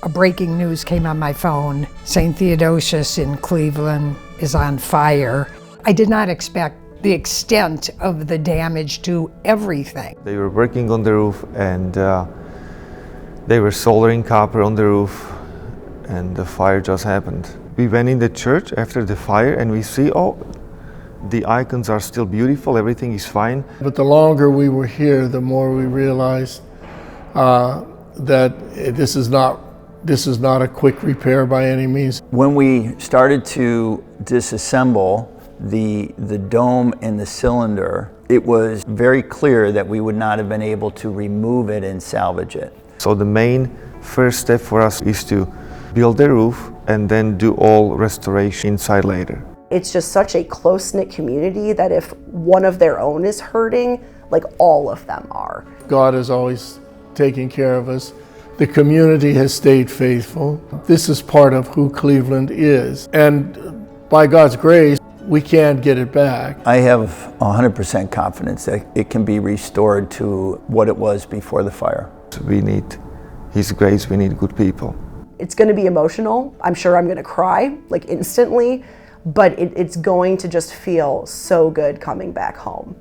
a breaking news came on my phone. St. Theodosius in Cleveland is on fire. I did not expect the extent of the damage to everything. They were working on the roof and they were soldering copper on the roof, and the fire just happened. We went in the church after the fire and we see, oh, the icons are still beautiful, everything is fine. But the longer we were here, the more we realized that this is not a quick repair by any means. When we started to disassemble the dome and the cylinder, it was very clear that we would not have been able to remove it and salvage it. So the main first step for us is to build the roof and then do all restoration inside later. It's just such a close-knit community that if one of their own is hurting, like all of them are. God is always taking care of us. The community has stayed faithful. This is part of who Cleveland is. And by God's grace, we can't get it back. I have 100% confidence that it can be restored to what it was before the fire. We need His grace, we need good people. It's going to be emotional. I'm sure I'm going to cry, like instantly, but it's going to just feel so good coming back home.